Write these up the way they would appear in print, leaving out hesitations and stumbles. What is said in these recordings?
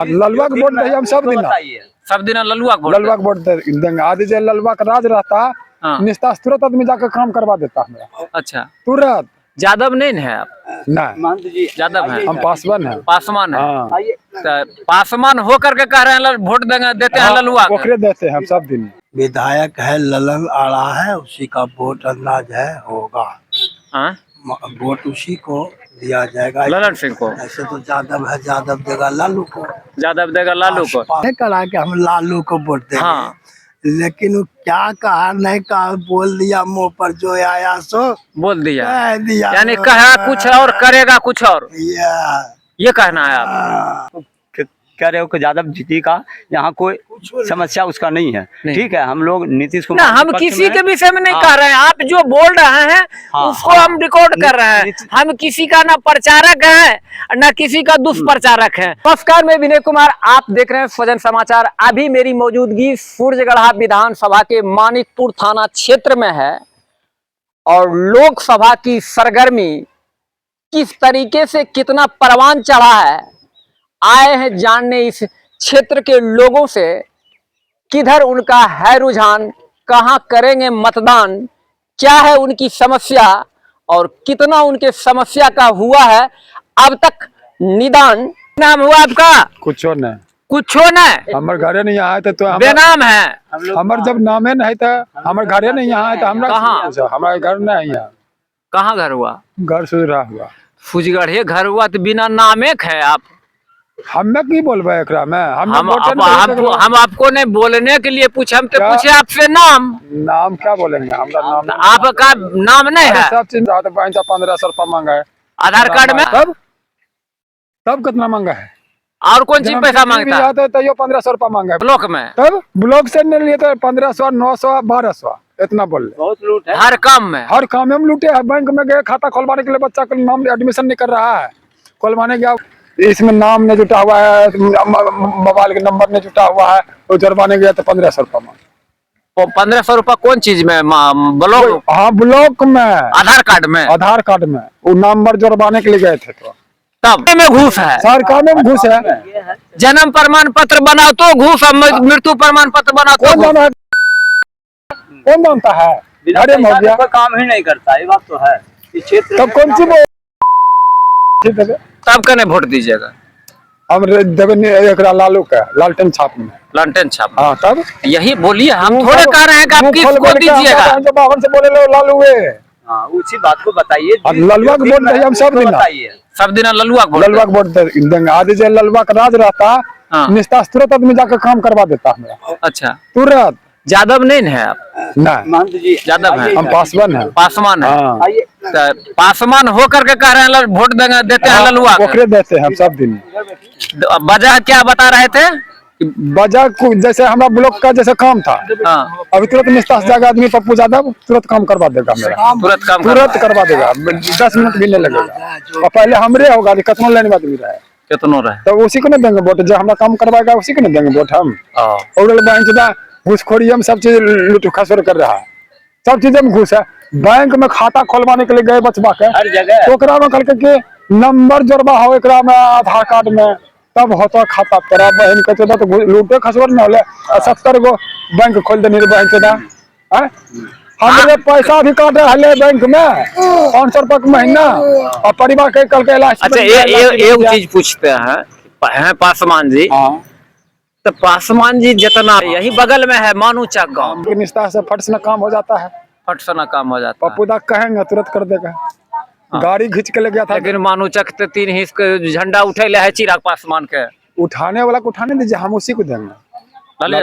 ललुआ के वोट हम सब दिन ललुआ के वोट देंगे। आदि जो ललुआ का राज रहता निस्तार तुरंत आदमी जाकर काम करवा देता है। अच्छा, तुरंत। यादव नहीं है आप? नहीं, यादव है, हम पासवान है। पासवान है। हाँ। पासवान हो करके कह रहे हैं वोट देंगे, देते हैं ललुआ को। ओकरे देते हैं हम सब दिन। विधायक है ललन आड़ा है, उसी का वोट अंदाज है होगा। हाँ? वोट उसी को दिया जाएगा। ललन सिंह को। ऐसे तो यादव है, यादव देगा लालू को। यादव देगा लालू को। करा के हम लालू को वोट देंगे। हाँ। लेकिन वो क्या कहा नहीं कहा, बोल दिया मुंह पर जो आया सो बोल दिया, यानी हाँ। कहा कुछ और करेगा कुछ और, ये कहना है आप? कह रहे हो कि यादव जीती का, यहाँ कोई समस्या उसका नहीं है। ठीक है, हम लोग नीतीश कुमार ना, हम किसी के विषय में नहीं कह रहे हैं। आप जो बोल रहे हैं उसको हम रिकॉर्ड कर रहे हैं। हम किसी का ना प्रचारक है ना किसी का दुष्प्रचारक है। नमस्कार, मैं विनय कुमार, आप देख रहे हैं स्वजन समाचार। अभी मेरी मौजूदगी सूर्यगढ़ा विधानसभा के मानिकपुर थाना क्षेत्र में है और लोकसभा की सरगर्मी किस तरीके से कितना परवान चढ़ा है, आए हैं जानने इस क्षेत्र के लोगों से। किधर उनका है रुझान, कहां करेंगे मतदान, क्या है उनकी समस्या और कितना उनके समस्या का हुआ है अब तक निदान। नाम हुआ आपका? कुछो नहीं। कुछो नहीं? हमारे घरे नहीं आए थे तो बेनाम है। हमारे जब नामे नहीं था, हमारे घरे नहीं आए तो हमारे घर नहीं है। कहाँ घर हुआ? घर सुधरा हुआ फुजगढ़े घर हुआ तो बिना नामे है आप? हमें की बोलबे एकरा में? हम आपको नहीं बोलने के लिए पूछे, हम तो पूछे आपसे नाम क्या बोलेंगे? हमारा नाम आपका नाम नहीं है? सब चीज 1500 रुपया मांगा है आधार कार्ड में। तब कितना मांगा है? और कौन चीज पैसा मांगता है? तो ये 1500 रुपया मांगा है ब्लॉक में। तब ब्लॉक से नहीं लिए तो 1500, 900, 1200 इतना बोल रहे। बहुत लूट है हर काम में। हर काम में हम लूटे हैं। बैंक में गए, खाता खोलवाने के लिए बच्चा का नाम एडमिशन नहीं कर रहा है, खोलवाने गया, इसमें नाम नहीं जुटा हुआ है, मोबाइल के नंबर नहीं जुटा हुआ है, वो जुर्माने गया तो 1500 रुपया मांगा। 1500 रुपया कौन चीज में? ब्लॉक? हाँ, ब्लॉक में। आधार कार्ड में? आधार कार्ड में वो नंबर जुर्माने के लिए गए थे तो तब में घूस है। सरकार में घूस है। जन्म प्रमाण पत्र बनाओ तो घूस, मृत्यु प्रमाण पत्र बनाओ तो कौन जानता है? अरे कोई काम ही नहीं करता, ये बात तो है। इस क्षेत्र तब कौन सी तब कने वोट दीजिएगा? हम देवे लालू का, लालटेन छाप में। लालटेन छाप? हाँ, तब यही बोलिए, हम थोड़े कह रहे हैं कि आप किसको दीजिएगा। जो बावन से बोले लो लालू है। हाँ, उसी बात को बताइए। ललुआ के वोट हम सब दिन ललुआ के वोट देंगे। आदि जो ललुआ का राज रहता निस्तार तुरंत आदमी जाकर काम करवा देता है। अच्छा, तुरंत। यादव नहीं है आप? नहीं, यादव है, हम पासवान है। पासवान है। पासवान हो करके कह रहे हैं वोट देंगे, देते हैं ललुआ को। ओकरे देते हैं हम सब दिन। वजह क्या बता रहे थे? वजह जैसे हमारा ब्लॉक का जैसे काम था, अभी तुरंत निस्तार जाएगा आदमी, पप्पू यादव तुरंत काम करवा देगा मेरा। तुरंत करवा देगा, 10 मिनट भी नहीं लगेगा। और पहले हमरे होगा कितना लेने में आदमी रहे, कितनों रहे, तो उसी को नहीं देंगे वोट। जो हमारा काम करवाएगा उसी को नहीं देंगे वोट हम। और घूसखोरी में सब चीज लूट खसोर कर रहा है, सब चीज में घूस है। बैंक में खाता खोलवाने के लिए गए बचवा के, हर जगह तो ओकरा में कहलके कि नंबर जोड़वा हो एकरा में आधार कार्ड में, तब होता खाता। तेरा बहन के चोदा तो लूटे खसोर न होले। 70 गो बैंक खोल देनी बहन चोदा। हमरे पैसा भी काटे हले बैंक में 500 रुपया का महीना, और परिवार के कल के इलाज। अच्छा, एक चीज पूछते हैं पासवान जी। तो पासवान जी जितना यही बगल में है मानूचक गाँव, निस्तार से फट से काम हो जाता है। फट से काम हो जाता है। पप्पू दा कहेंगे तुरंत कर देगा। गाड़ी खींच के ले गया था, लेकिन मानूचक तो 3 हिस्स के झंडा उठे ले है चिराग पासवान के। उठाने वाला को उठाने दीजिए, हम उसी को देंगे। ललुआ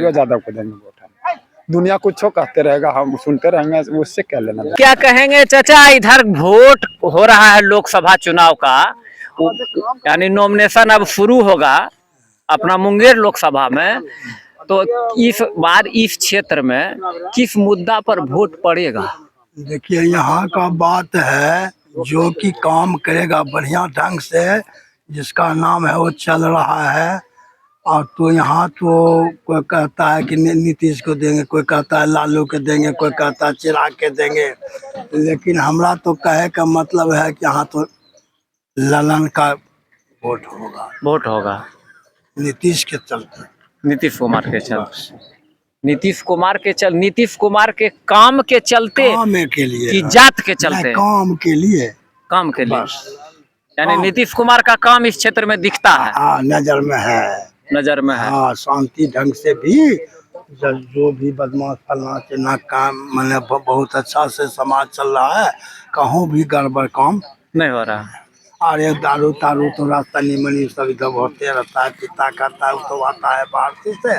यादव को देंगे वोट। दुनिया कुछ कहते रहेगा, हम सुनते रहेंगे, उससे क्या लेना। क्या कहेंगे चाचा? इधर वोट हो रहा है लोकसभा चुनाव का, यानी नॉमिनेशन अब शुरू होगा अपना मुंगेर लोकसभा में। तो इस बार इस क्षेत्र में किस मुद्दा पर वोट पड़ेगा? देखिए, यहाँ का बात है जो कि काम करेगा बढ़िया ढंग से, जिसका नाम है वो चल रहा है। और तो यहाँ तो कोई कहता है कि नीतीश को देंगे, कोई कहता है लालू के देंगे, कोई कहता है चिराग के देंगे। लेकिन हमरा तो कहे का मतलब है कि यहाँ तो ललन का वोट होगा। नीतीश के चलते। नीतीश कुमार के चलते, नीतीश कुमार के काम के चलते काम के लिए कि जात के चलते? नहीं, काम के लिए। काम के लिए, बस यानी नीतीश कुमार का काम इस क्षेत्र में दिखता है, हाँ, नजर में है। नजर में है। हाँ, शांति ढंग से भी जो भी बदमाश फलना चिन्ह काम मैंने बहुत अच्छा से समाज चल रहा है, कहूँ भी गड़बड़ काम नहीं हो रहा है। अरे दारू तारू तो रास्ता निमनी सब इधर होते रहता है, पीता करता है, वो तो आता है बाहर से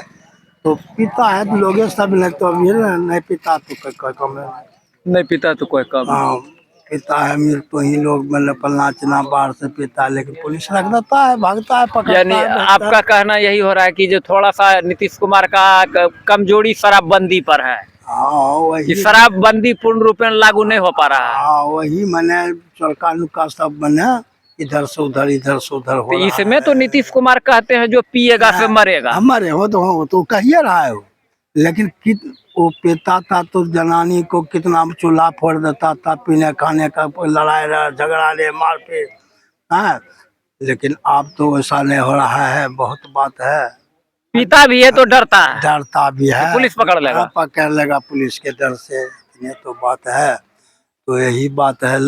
तो पीता है तो लोग सब नहीं, तो अभी नहीं पीता तो कोई कम है। नहीं पीता तो कोई कम। हाँ, पीता है मिल तो ही लोग मतलब पलना चिना बाहर से पीता है, लेकिन पुलिस रख देता है, भागता है, पकड़ता यानी है, आपका कहना यही हो रहा है कि जो थोड़ा सा नीतीश कुमार का कमजोरी शराबबंदी पर है, हाँ कि वही। शराबबंदी पूर्ण रूप में लागू नहीं हो पा रहा है। हाँ वही मैंने चौका नुका सब बने इधर से उधर हो तो रहा इसमें है। तो नीतीश कुमार कहते हैं जो पिएगा से मरेगा। हमारे हो तो कहिए रहा है वो, लेकिन वो पीता था तो जनानी को कितना चूल्हा फोड़ देता था, पीने खाने का लड़ाई झगड़ा ले मारपीट, हाँ। लेकिन अब तो ऐसा नहीं हो रहा है, बहुत बात है। पीता भी है तो डरता है, डरता भी है, पुलिस पकड़ लेगा। हाँ, पकड़ लेगा पुलिस के डर से, ये तो बात है। तो यही बात है,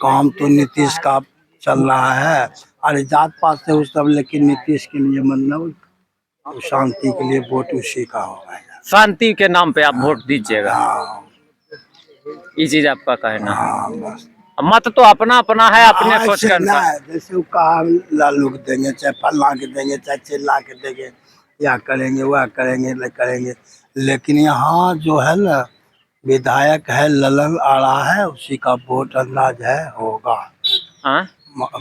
काम तो नीतीश का चल रहा है। अरे जात पात से उस सब, लेकिन नीतीश के लिए मतलब शांति के लिए वोट उसी का होगा। शांति के नाम पे आप वोट दीजिएगा, हाँ ये चीज आपका कहना है। हाँ, बस मत तो अपना अपना है, अपने हाँ, सोच के ऐसे अनुसार। ना, जैसे वो कहा लालू को देंगे, चाहे फल्ला के देंगे, चाहे चिल्ला के देंगे, या करेंगे वह करेंगे नहीं करेंगे। लेकिन यहाँ जो है ना विधायक है ललन आ रहा है, उसी का वोट अंदाज है होगा, हाँ?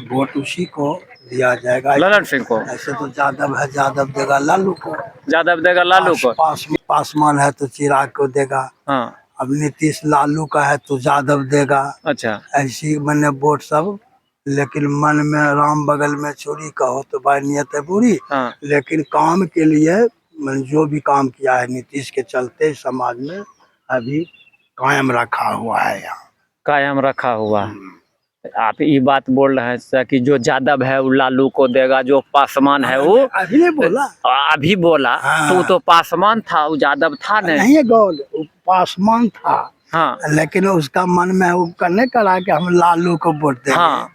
वोट उसी को दिया जाएगा। ललन सिंह को? ऐसे तो यादव है, यादव देगा लालू को, यादव देगा लालू को। पासवान है तो चिराग को देगा। हाँ, अब नीतीश लालू का है तो यादव देगा। अच्छा। ऐसी मैंने वोट सब, लेकिन मन में राम बगल में चोरी कहो तो भाई नियत है बुरी। हाँ। लेकिन काम के लिए मैंने जो भी काम किया है नीतीश के चलते समाज में अभी कायम रखा हुआ है। यहाँ कायम रखा हुआ। आप ये बात बोल रहे हैं कि जो यादव है वो लालू को देगा, जो पासवान है वो अभी नहीं बोला, अभी बोला। हाँ। तो वो तो पासवान था, वो यादव था नहीं गौर पासवान था। हाँ, लेकिन उसका मन में वो करने करा कि हम लालू को वोट देंगे। हाँ।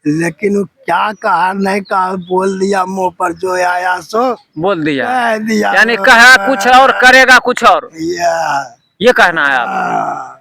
लेकिन वो क्या कहा नहीं कहा, बोल दिया मुंह पर जो आया सो बोल दिया, कह दिया। यानी कहा कुछ और करेगा कुछ और, ये कहना है आप। हाँ।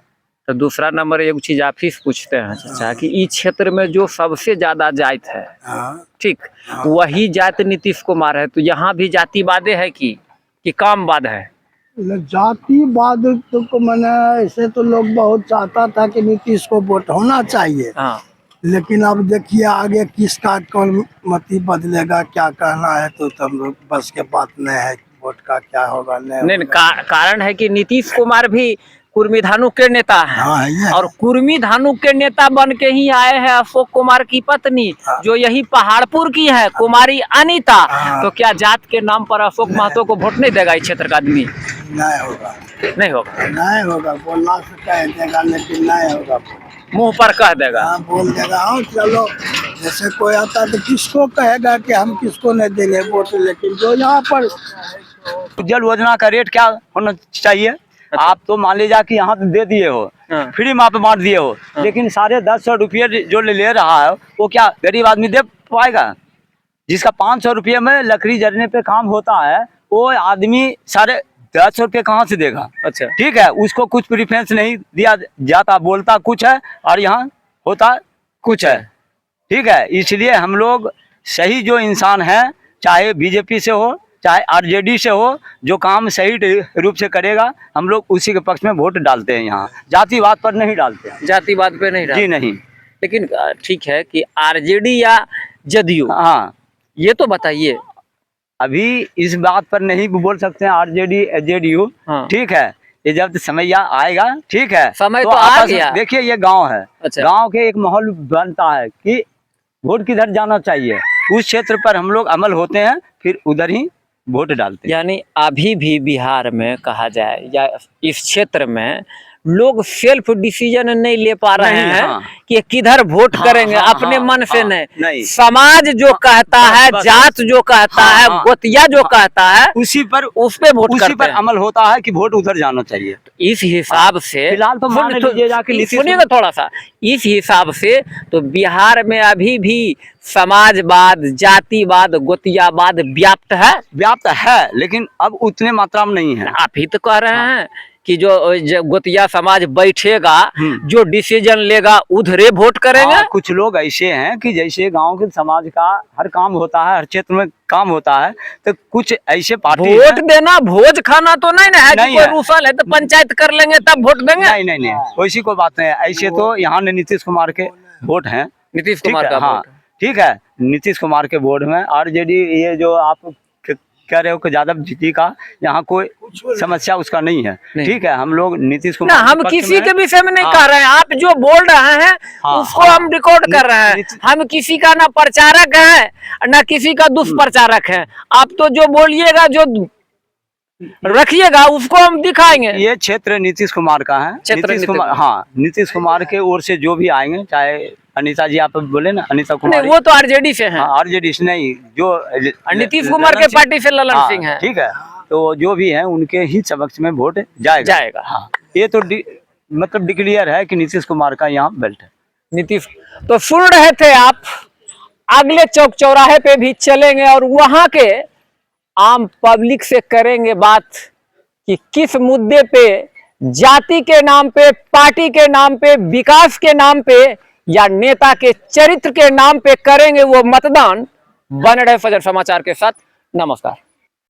तो दूसरा नंबर एक चीज आप ही से पूछते हैं चाचा कि इस क्षेत्र में जो सबसे ज्यादा जात है, हाँ। ठीक, वही जात नीतीश कुमार है, तो यहाँ भी जातिवाद है कि कामवाद है? जातिवाद तो मैंने ऐसे तो लोग बहुत चाहता था कि नीतीश को वोट होना चाहिए। हाँ। लेकिन अब देखिए आगे किसका कौन मती बदलेगा, क्या कहना है तो तब बस के बात नहीं है, वोट का क्या होगा नहीं। कारण है कि नीतीश कुमार भी कुर्मी धानु के नेता हैं। हाँ, और कुर्मी धानु के नेता बन के ही आए हैं अशोक कुमार की पत्नी, जो यही पहाड़पुर की है, कुमारी अनीता। हाँ। तो क्या जात के नाम पर अशोक महतो को वोट नहीं देगा इस क्षेत्र का आदमी? नहीं होगा, नहीं होगा, नहीं होगा, बोलना से कह देगा लेकिन नहीं होगा, मुंह पर कह देगा। हाँ बोल देगा। हाँ चलो, जैसे कोई आता तो किसको कहेगा कि हम किसको नहीं देंगे वोट, लेकिन जो यहाँ पर जल योजना का रेट क्या होना चाहिए? अच्छा। आप तो मान लीजिए कि यहाँ पे दे दिए हो, हाँ। फ्री में आप बांट दिए हो, हाँ। लेकिन 1050 रुपये जो ले रहा है वो क्या गरीब आदमी दे पाएगा? जिसका 500 रुपये में लकड़ी जलने पे काम होता है, वो आदमी 1050 रुपये कहाँ से देगा? अच्छा, ठीक है, उसको कुछ प्रिफरेंस नहीं दिया जाता, बोलता कुछ है और यहाँ होता कुछ है। ठीक है, इसलिए हम लोग सही जो इंसान है, चाहे बीजेपी से हो चाहे आरजेडी से हो, जो काम सही रूप से करेगा हम लोग उसी के पक्ष में वोट डालते हैं। यहाँ जातिवाद पर नहीं डालते हैं। जातिवाद पे नहीं जी नहीं। लेकिन ठीक है कि आरजेडी या जदयू, हाँ, ये तो बताइए। अभी इस बात पर नहीं बोल सकते हैं आरजेडी जेडीयू। हाँ। ठीक है, ये जब समय आएगा, ठीक है, समय तो आ आपस में गया। देखिए ये गांव है। अच्छा। गांव के एक माहौल बनता है कि वोट किधर जाना चाहिए, उस क्षेत्र पर हम लोग अमल होते हैं, फिर उधर ही वोट डालते हैं। यानी अभी भी बिहार में कहा जाए या इस क्षेत्र में लोग सेल्फ डिसीजन नहीं ले पा रहे नहीं, हैं हाँ। कि किधर वोट हाँ, करेंगे, हाँ, अपने हाँ, मन से हाँ, नहीं, नहीं। समाज जो कहता बस, है, बस, जात जो कहता हाँ, है, हाँ। गोतिया जो कहता है, उसी पर उस पे वोट उसी करते पर हैं। अमल होता है कि वोट उधर जाना चाहिए। इस हिसाब से फिलहाल तो मान लीजिएगा कि नीतीश सुनिएगा थोड़ा सा, इस हिसाब से तो बिहार में अभी भी समाजवाद, जातिवाद, गोतियावाद व्याप्त है। व्याप्त है, लेकिन अब उतने मात्रा में नहीं है। आप ही तो कह रहे हैं कि जो गोतिया समाज बैठेगा, जो डिसीजन लेगा उधरे वोट करेंगे। हाँ, कुछ लोग ऐसे हैं कि जैसे गांव के समाज का हर काम होता है, हर क्षेत्र में काम होता है, तो कुछ ऐसे पार्टी वोट देना भोज खाना तो नहीं ना है कि नहीं कोई है। रूसल है तो पंचायत कर लेंगे तब वोट देंगे। नहीं नहीं नहीं, वैसी कोई बात नहीं है। ऐसे तो यहाँ नीतीश कुमार के वोट हैं। नीतीश ठीक कुमार है, का हाँ वोट। ठीक है, नीतीश कुमार के बोर्ड में। आरजेडी ये जो आप कह रहे हो कि यादव जी का यहाँ कोई समस्या उसका नहीं है। नहीं। ठीक है, हम लोग नीतीश ना कुमार हम पक्ष किसी में के हैं। विषय में नहीं हाँ। कह रहे हैं, आप जो बोल रहे हैं हाँ, उसको हाँ। हम रिकॉर्ड कर रहे हैं। हम किसी का ना प्रचारक है ना किसी का दुष्प्रचारक है। आप तो जो बोलिएगा, जो रखिएगा उसको हम दिखाएंगे। ये क्षेत्र नीतीश कुमार का है। क्षेत्र नीतीश कुमार, हाँ, नीतीश कुमार के ओर से जो भी आएंगे, चाहे अनीता जी आप बोले ना, अनीता नहीं, कुमार, वो तो आरजेडी से हैं। आरजेडी नहीं, जो नीतीश कुमार के पार्टी से ललन हाँ, सिंह है। ठीक है, तो जो भी है उनके ही समक्ष में वोट जाएगा। हाँ, ये तो मतलब डिक्लेयर है कि नीतीश कुमार का यहाँ बेल्ट है। नीतीश तो सुन रहे थे आप, अगले चौक चौराहे पे भी चलेंगे और वहां के आम पब्लिक से करेंगे बात कि किस मुद्दे पे, जाति के नाम पे, पार्टी के नाम पे, विकास के नाम पे या नेता के चरित्र के नाम पे करेंगे वो मतदान। बन रहे फजर समाचार के साथ। नमस्कार।